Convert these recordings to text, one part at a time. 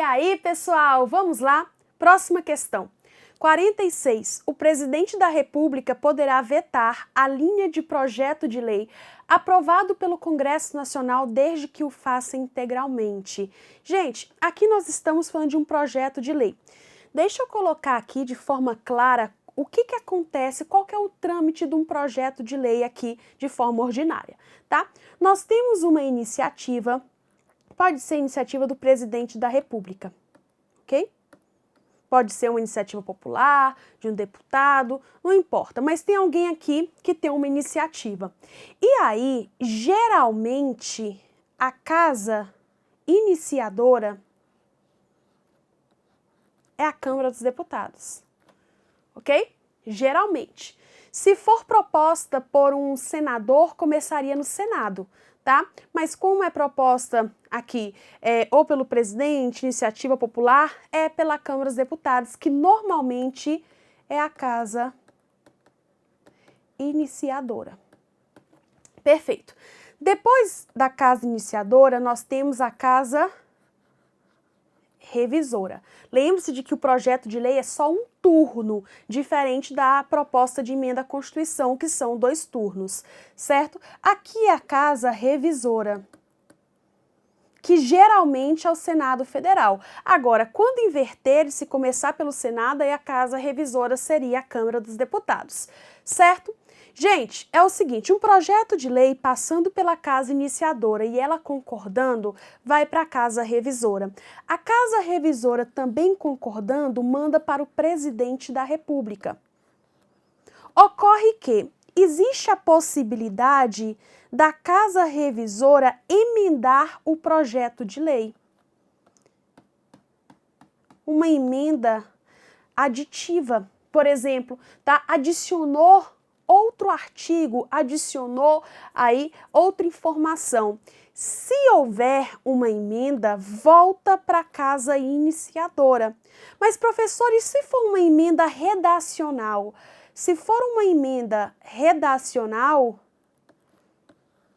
aí, pessoal, vamos lá? Próxima questão. 46. O presidente da República poderá vetar a linha de projeto de lei aprovado pelo Congresso Nacional desde que o faça integralmente. Gente, aqui nós estamos falando de um projeto de lei. Deixa eu colocar aqui de forma clara o que acontece, qual que é o trâmite de um projeto de lei aqui de forma ordinária, tá? Nós temos uma iniciativa, pode ser iniciativa do presidente da República, ok? Pode ser uma iniciativa popular, de um deputado, não importa, mas tem alguém aqui que tem uma iniciativa. E aí, geralmente, a casa iniciadora é a Câmara dos Deputados, ok? Geralmente. Se for proposta por um senador, começaria no Senado, tá? Mas como é proposta aqui ou pelo presidente, iniciativa popular, é pela Câmara dos Deputados, que normalmente é a casa iniciadora. Perfeito. Depois da casa iniciadora, nós temos a casa revisora. Lembre-se de que o projeto de lei é só um turno, diferente da proposta de emenda à Constituição, que são 2 turnos, certo? Aqui é a casa revisora, que geralmente é o Senado Federal. Agora, quando inverter e se começar pelo Senado, aí a casa revisora seria a Câmara dos Deputados, certo? Gente, é o seguinte, um projeto de lei passando pela casa iniciadora e ela concordando, vai para a casa revisora. A casa revisora também concordando, manda para o presidente da República. Ocorre que existe a possibilidade da casa revisora emendar o projeto de lei. Uma emenda aditiva, por exemplo, tá? Adicionou outro artigo, adicionou aí outra informação. Se houver uma emenda, volta para a casa iniciadora. Mas, professor, e se for uma emenda redacional? Se for uma emenda redacional,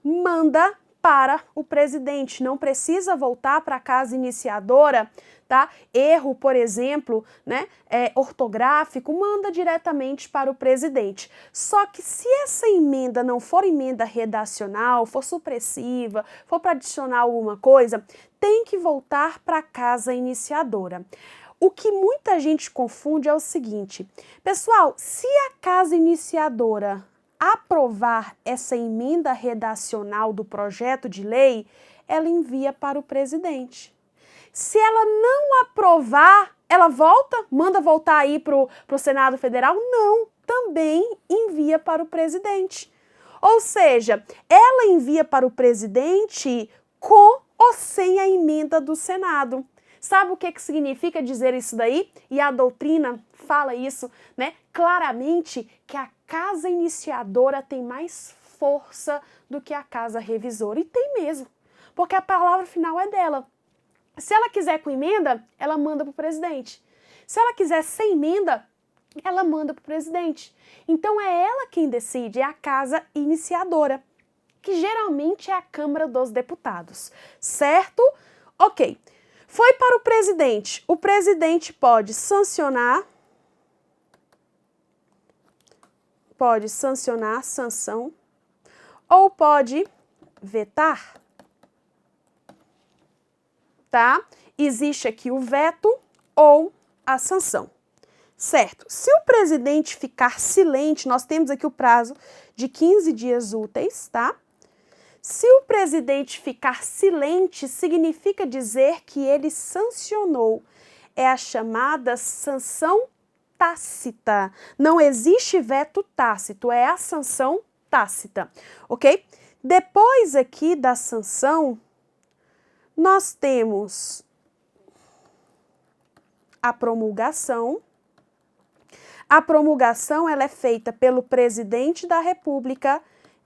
manda para o presidente, não precisa voltar para a casa iniciadora, tá? Erro, por exemplo, né, ortográfico, manda diretamente para o presidente. Só que se essa emenda não for emenda redacional, for supressiva, for para adicionar alguma coisa, tem que voltar para a casa iniciadora. O que muita gente confunde é o seguinte, pessoal, se a casa iniciadora aprovar essa emenda redacional do projeto de lei, ela envia para o presidente. Se ela não aprovar, ela volta, manda voltar aí para o Senado Federal? Não, também envia para o presidente. Ou seja, ela envia para o presidente com ou sem a emenda do Senado. Sabe o que significa dizer isso daí? E a doutrina fala isso, né? Claramente que a casa iniciadora tem mais força do que a casa revisora. E tem mesmo, porque a palavra final é dela. Se ela quiser com emenda, ela manda para o presidente. Se ela quiser sem emenda, ela manda para o presidente. Então é ela quem decide, é a casa iniciadora, que geralmente é a Câmara dos Deputados, certo? Ok. Foi para o presidente. O presidente pode sancionar, sanção, ou pode vetar, tá? Existe aqui o veto ou a sanção, certo? Se o presidente ficar silente, nós temos aqui o prazo de 15 dias úteis, tá? Se o presidente ficar silente, significa dizer que ele sancionou. É a chamada sanção tácita. Não existe veto tácito, é a sanção tácita, ok? Depois aqui da sanção, nós temos a promulgação. A promulgação ela é feita pelo presidente da República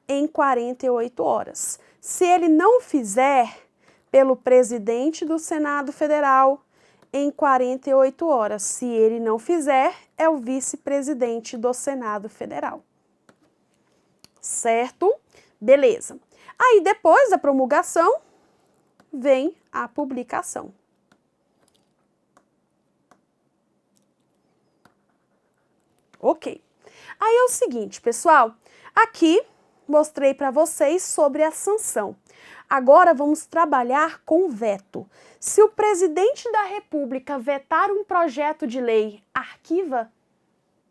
em 48 horas. Se ele não fizer, pelo presidente do Senado Federal em 48 horas. Se ele não fizer, é o vice-presidente do Senado Federal. Certo? Beleza. Aí, depois da promulgação, vem a publicação. Ok. Aí é o seguinte, pessoal, aqui mostrei para vocês sobre a sanção. Agora vamos trabalhar com o veto. Se o presidente da República vetar um projeto de lei, arquiva?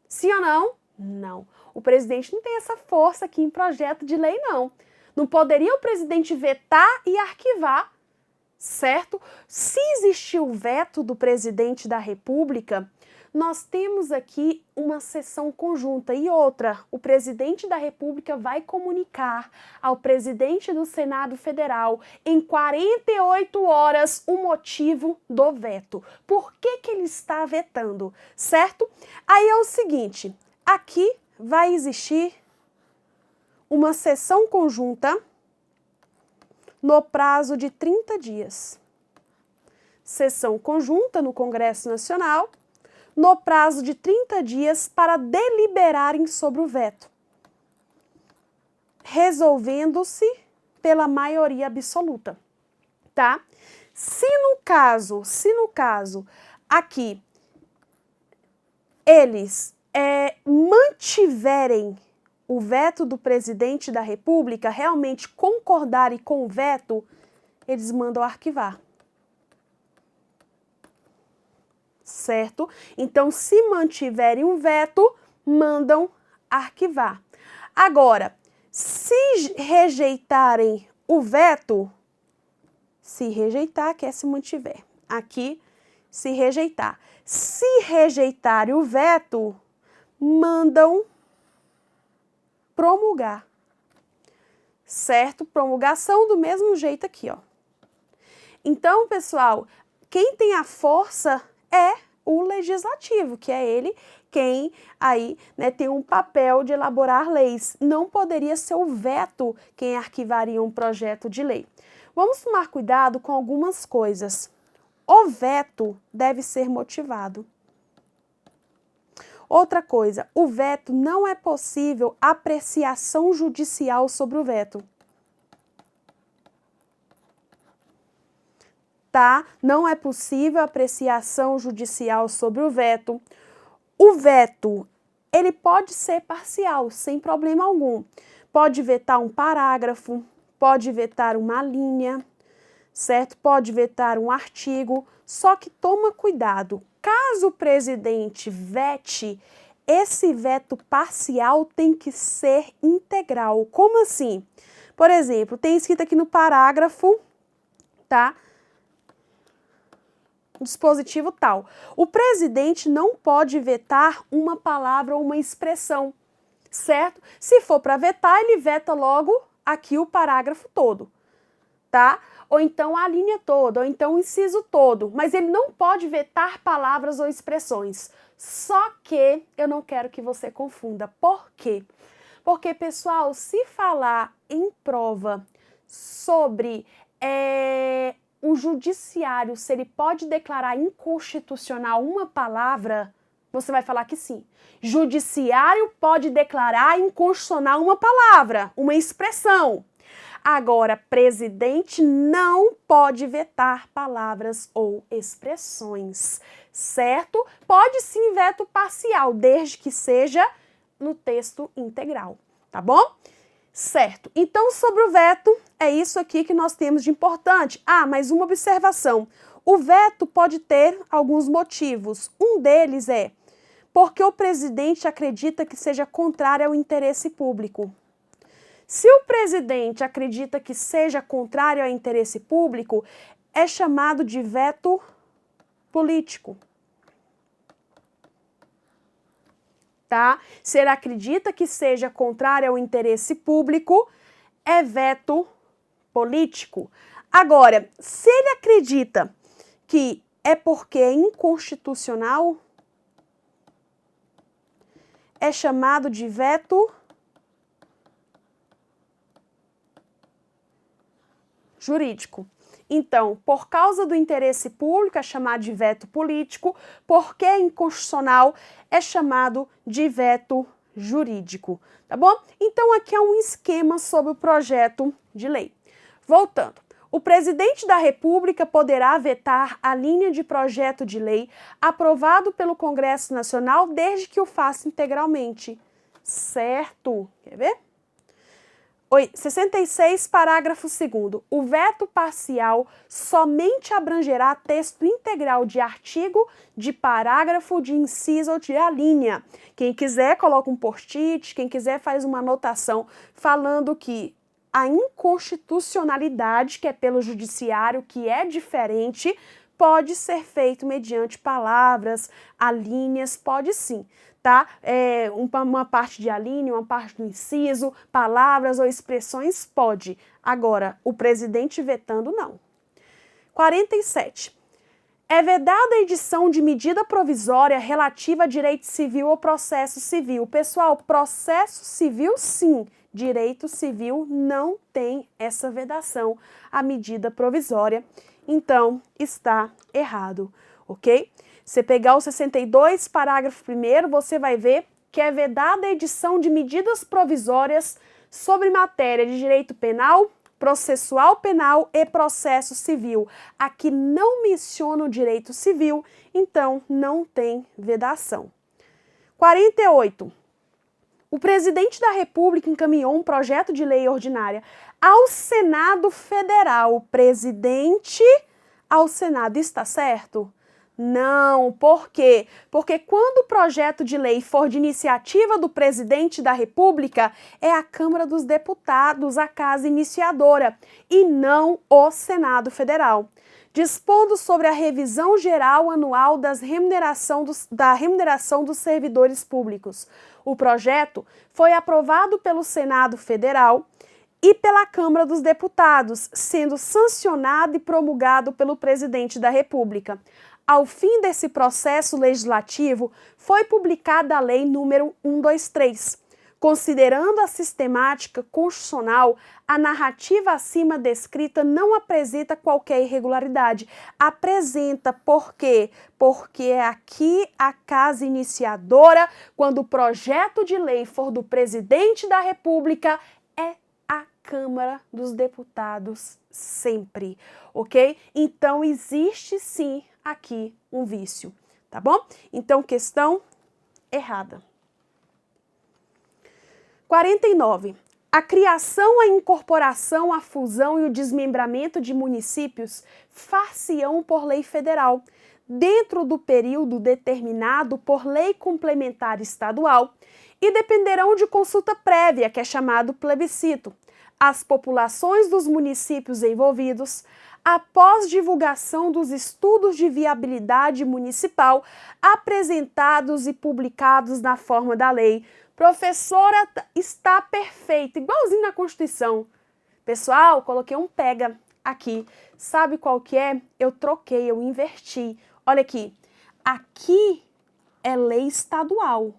Sim ou não? Não. O presidente não tem essa força aqui em projeto de lei, não. Não poderia o presidente vetar e arquivar, certo? Se existir o veto do presidente da República, nós temos aqui uma sessão conjunta. E outra, o presidente da República vai comunicar ao presidente do Senado Federal em 48 horas o motivo do veto. Por que que ele está vetando, certo? Aí é o seguinte, aqui vai existir uma sessão conjunta no prazo de 30 dias. Sessão conjunta no Congresso Nacional, no prazo de 30 dias para deliberarem sobre o veto, resolvendo-se pela maioria absoluta, tá? Se no caso aqui eles mantiverem o veto do presidente da República, realmente concordarem com o veto, eles mandam arquivar. Certo? Então, se mantiverem um veto, mandam arquivar. Agora, se rejeitarem o veto, se rejeitar, quer se mantiver. Aqui, se rejeitar. Se rejeitarem o veto, mandam promulgar. Certo? Promulgação do mesmo jeito aqui, ó. Então, pessoal, quem tem a força é o legislativo, que é ele quem aí, né, tem um papel de elaborar leis. Não poderia ser o veto quem arquivaria um projeto de lei. Vamos tomar cuidado com algumas coisas. O veto deve ser motivado. Outra coisa, o veto não é possível apreciação judicial sobre o veto. Tá? Não é possível apreciação judicial sobre o veto. O veto, ele pode ser parcial, sem problema algum. Pode vetar um parágrafo, pode vetar uma linha, certo? Pode vetar um artigo, só que toma cuidado. Caso o presidente vete, esse veto parcial tem que ser integral. Como assim? Por exemplo, tem escrito aqui no parágrafo, tá? Dispositivo tal. O presidente não pode vetar uma palavra ou uma expressão, certo? Se for para vetar, ele veta logo aqui o parágrafo todo, tá? Ou então a linha toda, ou então o inciso todo, mas ele não pode vetar palavras ou expressões. Só que eu não quero que você confunda. Por quê? Porque, pessoal, se falar em prova sobre o judiciário, se ele pode declarar inconstitucional uma palavra, você vai falar que sim. Judiciário pode declarar inconstitucional uma palavra, uma expressão. Agora, presidente não pode vetar palavras ou expressões, certo? Pode sim veto parcial, desde que seja no texto integral, tá bom? Certo. Então, sobre o veto, é isso aqui que nós temos de importante. Ah, mas uma observação. O veto pode ter alguns motivos. Um deles é porque o presidente acredita que seja contrário ao interesse público. Se o presidente acredita que seja contrário ao interesse público, é chamado de veto político. Tá? Se ele acredita que seja contrário ao interesse público, é veto político. Agora, se ele acredita que é porque é inconstitucional, é chamado de veto jurídico. Então, por causa do interesse público, é chamado de veto político, porque é inconstitucional, é chamado de veto jurídico, tá bom? Então, aqui é um esquema sobre o projeto de lei. Voltando, O presidente da República poderá vetar a linha de projeto de lei aprovado pelo Congresso Nacional desde que o faça integralmente. Certo? Quer ver? 66, parágrafo 2º. O veto parcial somente abrangerá texto integral de artigo, de parágrafo, de inciso ou de alínea. Quem quiser, coloca um post-it, quem quiser faz uma anotação falando que a inconstitucionalidade, que é pelo judiciário, que é diferente, pode ser feito mediante palavras, alíneas, pode sim, tá? Uma parte de alínea, uma parte do inciso, palavras ou expressões, pode. Agora, o presidente vetando, não. 47. É vedada a edição de medida provisória relativa a direito civil ou processo civil. Pessoal, processo civil, sim. Direito civil não tem essa vedação, a medida provisória. Então, está errado, ok? Você pegar o 62, parágrafo 1º, você vai ver que é vedada a edição de medidas provisórias sobre matéria de direito penal, processual penal e processo civil. Aqui não menciona o direito civil, então não tem vedação. 48. O presidente da República encaminhou um projeto de lei ordinária ao Senado Federal. Presidente ao Senado, está certo? Não, por quê? Porque quando o projeto de lei for de iniciativa do presidente da República, é a Câmara dos Deputados, a casa iniciadora, e não o Senado Federal. Dispondo sobre a revisão geral anual da remuneração dos servidores públicos. O projeto foi aprovado pelo Senado Federal e pela Câmara dos Deputados, sendo sancionado e promulgado pelo presidente da República. Ao fim desse processo legislativo, foi publicada a Lei número 123. Considerando a sistemática constitucional, a narrativa acima descrita não apresenta qualquer irregularidade. Apresenta por quê? Porque é aqui a casa iniciadora, quando o projeto de lei for do presidente da República, é a Câmara dos Deputados sempre, ok? Então, existe sim aqui um vício, tá bom? Então, questão errada. 49. A criação, a incorporação, a fusão e o desmembramento de municípios far-se-ão por lei federal, dentro do período determinado por lei complementar estadual, e dependerão de consulta prévia, que é chamado plebiscito, às populações dos municípios envolvidos, após divulgação dos estudos de viabilidade municipal apresentados e publicados na forma da lei. Professora, está perfeito, igualzinho na Constituição. Pessoal, coloquei um pega aqui. Sabe qual que é? Eu troquei, eu inverti. Olha aqui. Aqui é lei estadual.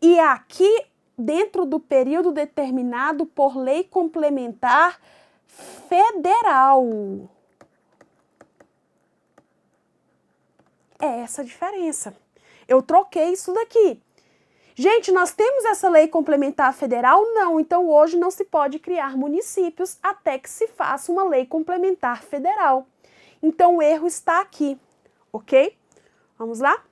E aqui, dentro do período determinado por lei complementar federal. É essa a diferença. Eu troquei isso daqui. Gente, nós temos essa lei complementar federal? Não. Então, hoje não se pode criar municípios até que se faça uma lei complementar federal. Então, o erro está aqui, ok? Vamos lá?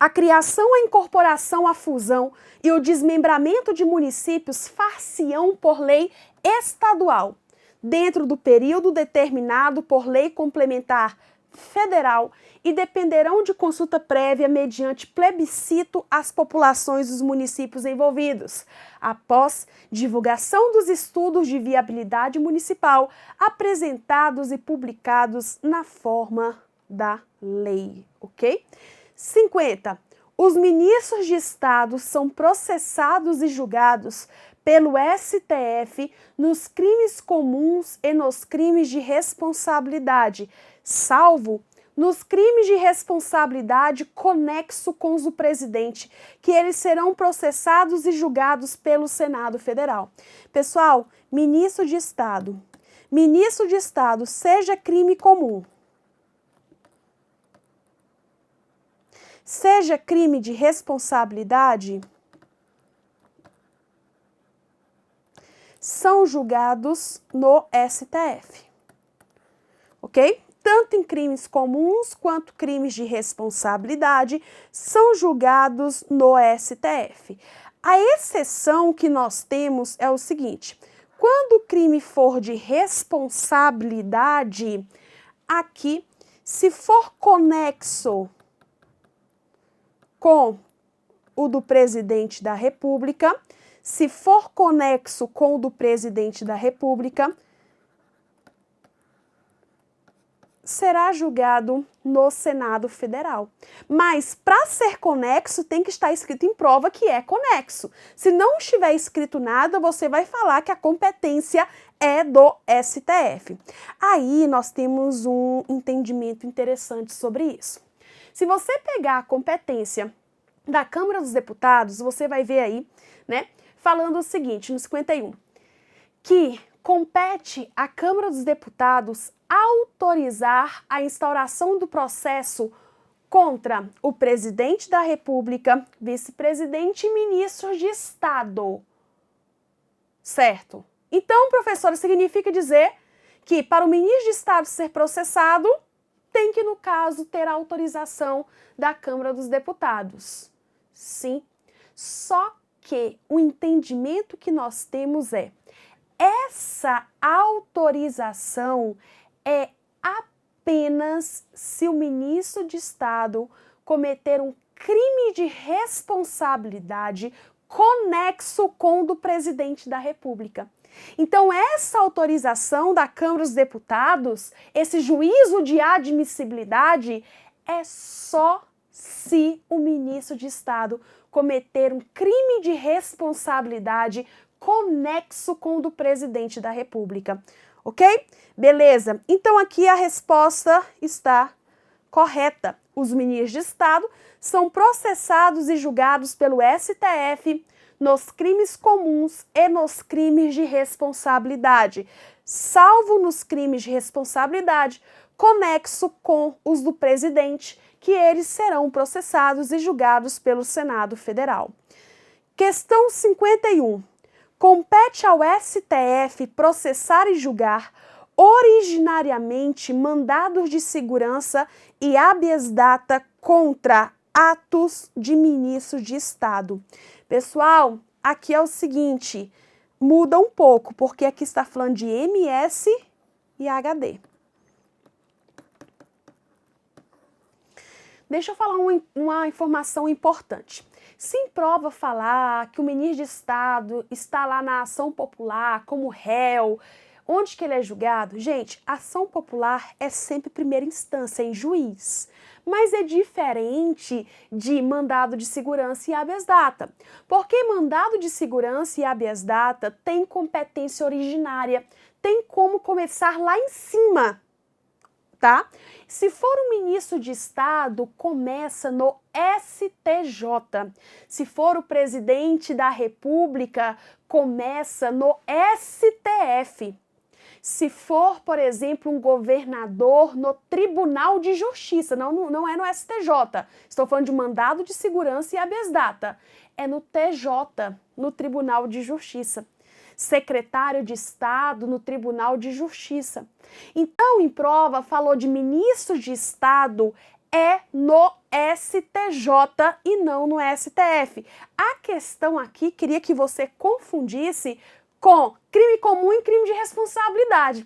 A criação, a incorporação, a fusão e o desmembramento de municípios far-se-ão por lei estadual, dentro do período determinado por lei complementar federal e dependerão de consulta prévia mediante plebiscito às populações dos municípios envolvidos, após divulgação dos estudos de viabilidade municipal apresentados e publicados na forma da lei, ok? 50. Os ministros de Estado são processados e julgados pelo STF nos crimes comuns e nos crimes de responsabilidade, salvo nos crimes de responsabilidade conexo com os do presidente, que eles serão processados e julgados pelo Senado Federal. Pessoal, ministro de Estado, seja crime comum, seja crime de responsabilidade, são julgados no STF. Ok? Tanto em crimes comuns quanto crimes de responsabilidade são julgados no STF. A exceção que nós temos é o seguinte: quando o crime for de responsabilidade, aqui, se for conexo com o do presidente da República, se for conexo com o do presidente da República, será julgado no Senado Federal. Mas, para ser conexo, tem que estar escrito em prova que é conexo. Se não estiver escrito nada, você vai falar que a competência é do STF. Aí, nós temos um entendimento interessante sobre isso. Se você pegar a competência da Câmara dos Deputados, você vai ver aí, né, falando o seguinte, no 51, que compete à Câmara dos Deputados autorizar a instauração do processo contra o presidente da República, vice-presidente e ministros de Estado. Certo? Então, professora, significa dizer que para o ministro de Estado ser processado, tem que, no caso, ter a autorização da Câmara dos Deputados. Sim. Só que o entendimento que nós temos é: essa autorização é apenas se o ministro de Estado cometer um crime de responsabilidade conexo com o do presidente da República. Então, essa autorização da Câmara dos Deputados, esse juízo de admissibilidade, é só se o ministro de Estado cometer um crime de responsabilidade conexo com o do presidente da República. Ok? Beleza. Então, aqui a resposta está correta. Os ministros de Estado são processados e julgados pelo STF nos crimes comuns e nos crimes de responsabilidade, salvo nos crimes de responsabilidade conexo com os do presidente, que eles serão processados e julgados pelo Senado Federal. Questão 51. Compete ao STF processar e julgar originariamente mandados de segurança e habeas data contra atos de ministros de Estado. Pessoal, aqui é o seguinte, muda um pouco, porque aqui está falando de MS e HD. Deixa eu falar uma informação importante. Se em prova falar que o ministro de Estado está lá na ação popular como réu, onde que ele é julgado? Gente, ação popular é sempre primeira instância, em juiz. Mas é diferente de mandado de segurança e habeas data. Porque mandado de segurança e habeas data tem competência originária, tem como começar lá em cima, tá? Se for um ministro de Estado, começa no STJ. Se for o presidente da República, começa no STF. Se for, por exemplo, um governador, no Tribunal de Justiça, não é no STJ. Estou falando de mandado de segurança e habeas data. É no TJ, no Tribunal de Justiça. Secretário de Estado no Tribunal de Justiça. Então, em prova, falou de ministro de Estado, é no STJ e não no STF. A questão aqui, queria que você confundisse com crime comum e crime de responsabilidade.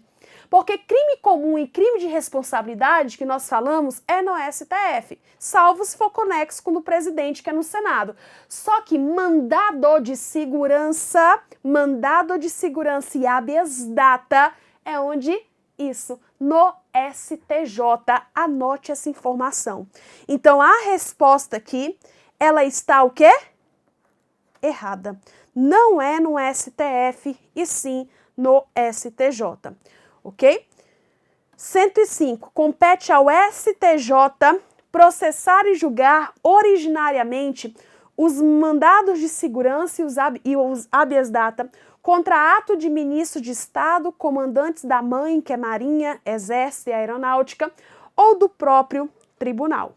Porque crime comum e crime de responsabilidade, que nós falamos, é no STF, salvo se for conexo com o do presidente, que é no Senado. Só que mandado de segurança e habeas data é onde isso, no STJ. Anote essa informação. Então, a resposta aqui, ela está o quê? Errada. Não é no STF, e sim no STJ. Ok? 105. Compete ao STJ processar e julgar originariamente os mandados de segurança e os habeas data contra ato de ministro de Estado, comandantes da MAN, que é Marinha, Exército e Aeronáutica, ou do próprio tribunal.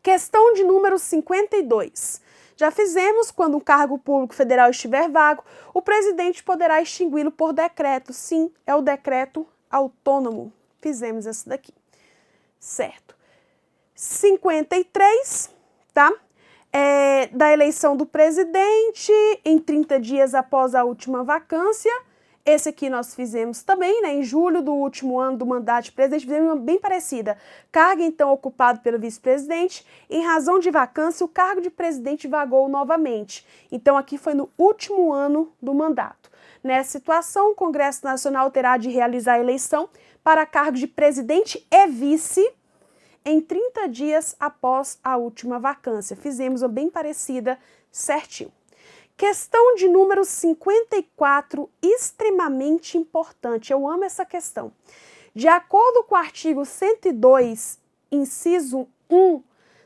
Questão de número 52. Já fizemos, quando um cargo público federal estiver vago, o presidente poderá extingui-lo por decreto. Sim, é o decreto autônomo. Fizemos essa daqui. Certo. 53, tá? Da eleição do presidente em 30 dias após a última vacância. Esse aqui nós fizemos também, né? Em julho do último ano do mandato de presidente, fizemos uma bem parecida. Cargo então ocupado pelo vice-presidente, em razão de vacância, o cargo de presidente vagou novamente. Então aqui foi no último ano do mandato. Nessa situação, o Congresso Nacional terá de realizar a eleição para cargo de presidente e vice em 30 dias após a última vacância. Fizemos uma bem parecida, certinho. Questão de número 54, extremamente importante. Eu amo essa questão. De acordo com o artigo 102, inciso 1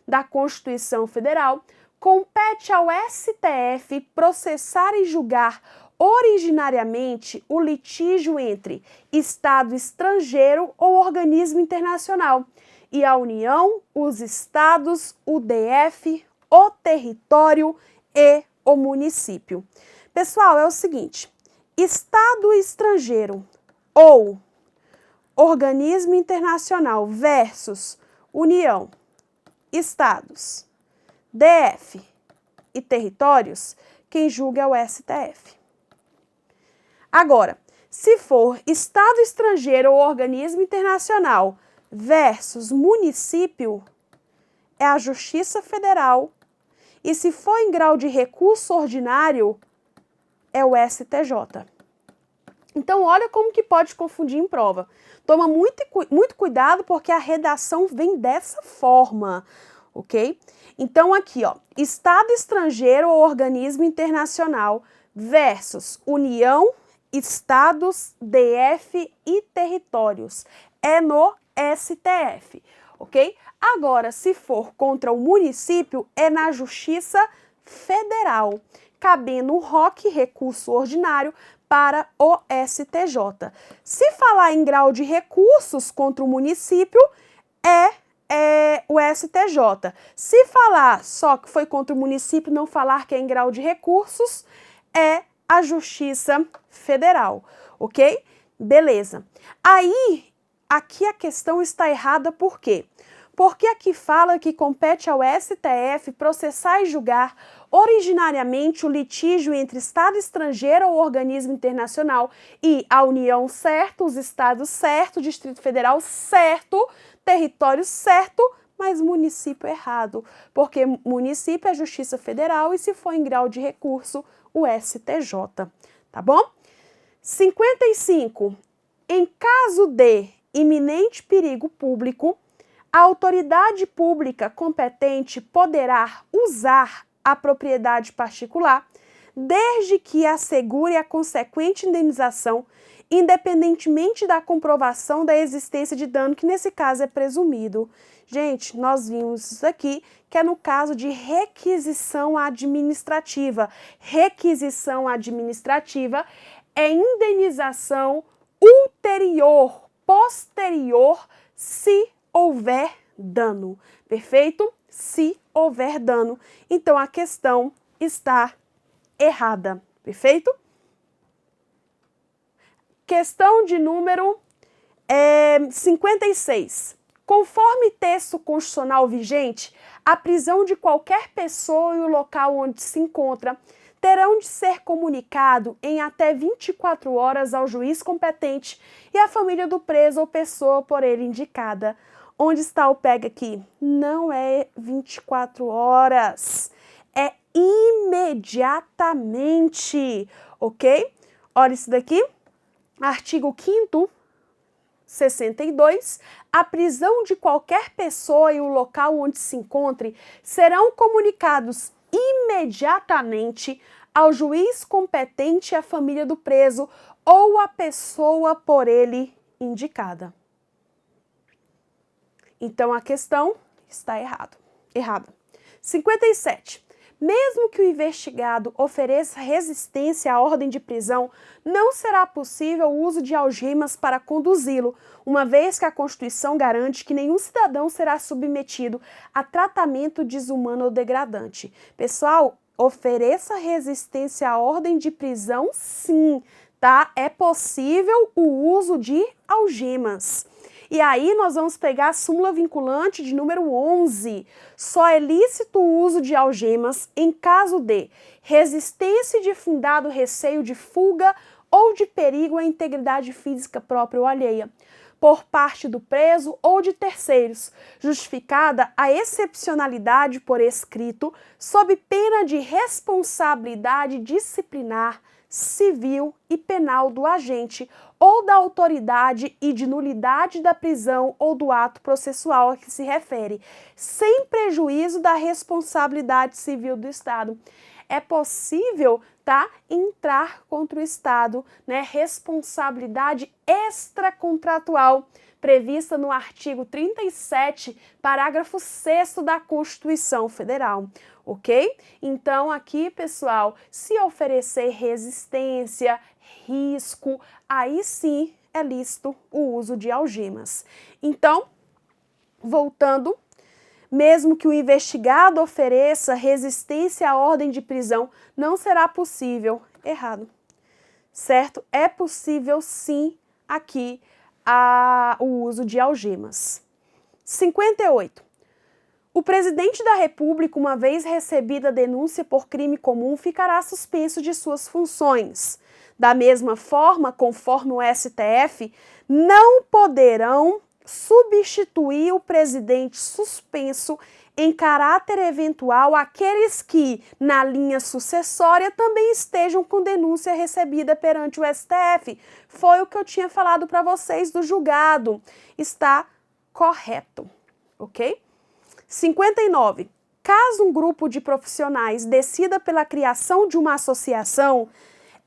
da Constituição Federal, compete ao STF processar e julgar originariamente o litígio entre Estado estrangeiro ou organismo internacional e a União, os Estados, o DF, o território e o município. Pessoal, é o seguinte, Estado estrangeiro ou organismo internacional versus União, Estados, DF e territórios, quem julga é o STF. Agora, se for Estado estrangeiro ou organismo internacional versus município, é a Justiça Federal. E se for em grau de recurso ordinário, é o STJ. Então, olha como que pode confundir em prova. Toma muito cuidado porque a redação vem dessa forma, ok? Então, aqui, ó, Estado estrangeiro ou organismo internacional versus União, Estados, DF e territórios. É no STF, ok? Agora, se for contra o município, é na Justiça Federal, cabendo o ROC, recurso ordinário, para o STJ. Se falar em grau de recursos contra o município, é o STJ. Se falar só que foi contra o município, não falar que é em grau de recursos, é a Justiça Federal, ok? Beleza. Aí, aqui a questão está errada por quê? Porque aqui fala que compete ao STF processar e julgar originariamente o litígio entre Estado estrangeiro ou organismo internacional e a União certo, os Estados certo, Distrito Federal certo, território certo, mas município errado, porque município é Justiça Federal e se for em grau de recurso, o STJ, tá bom? 55. Em caso de iminente perigo público, a autoridade pública competente poderá usar a propriedade particular, desde que assegure a consequente indenização, independentemente da comprovação da existência de dano, que nesse caso é presumido. Gente, nós vimos isso aqui, que é no caso de requisição administrativa. Requisição administrativa é indenização ulterior, posterior, se houver dano. Perfeito? Se houver dano. Então, a questão está errada. Perfeito? Questão de número 56. Conforme texto constitucional vigente, a prisão de qualquer pessoa e o local onde se encontra terão de ser comunicado em até 24 horas ao juiz competente e à família do preso ou pessoa por ele indicada. Onde está o pega aqui? Não é 24 horas, é imediatamente, ok? Olha isso daqui, artigo 5º, 62, a prisão de qualquer pessoa e o local onde se encontre serão comunicados imediatamente ao juiz competente e à família do preso ou à pessoa por ele indicada. Então, a questão está errada. 57. Mesmo que o investigado ofereça resistência à ordem de prisão, não será possível o uso de algemas para conduzi-lo, uma vez que a Constituição garante que nenhum cidadão será submetido a tratamento desumano ou degradante. Pessoal, ofereça resistência à ordem de prisão, sim, tá? É possível o uso de algemas. E aí nós vamos pegar a súmula vinculante de número 11. Só é lícito o uso de algemas em caso de resistência de fundado receio de fuga ou de perigo à integridade física própria ou alheia, por parte do preso ou de terceiros, justificada a excepcionalidade por escrito, sob pena de responsabilidade disciplinar, civil e penal do agente ou da autoridade e de nulidade da prisão ou do ato processual a que se refere, sem prejuízo da responsabilidade civil do Estado. É possível, tá, entrar contra o Estado, né, responsabilidade extracontratual prevista no artigo 37, parágrafo 6º da Constituição Federal, ok? Então, aqui, pessoal, se oferecer resistência, risco, aí sim é lícito o uso de algemas. Então, voltando, mesmo que o investigado ofereça resistência à ordem de prisão, não será possível, errado, certo? É possível sim aqui o uso de algemas. 58. O presidente da República, uma vez recebida a denúncia por crime comum, ficará suspenso de suas funções. Da mesma forma, conforme o STF, não poderão substituir o presidente suspenso em caráter eventual aqueles que, na linha sucessória, também estejam com denúncia recebida perante o STF. Foi o que eu tinha falado para vocês do julgado. Está correto, ok? 59. Caso um grupo de profissionais decida pela criação de uma associação,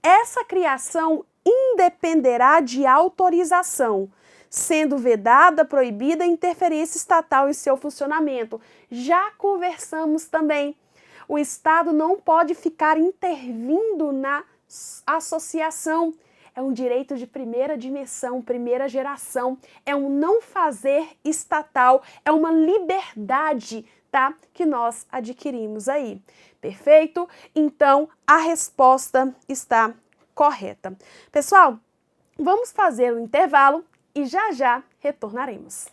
essa criação independerá de autorização, sendo vedada, proibida a interferência estatal em seu funcionamento. Já conversamos também. O Estado não pode ficar intervindo na associação. É um direito de primeira dimensão, primeira geração. É um não fazer estatal. É uma liberdade, tá? Que nós adquirimos aí. Perfeito? Então, a resposta está correta. Pessoal, vamos fazer o intervalo e já já retornaremos.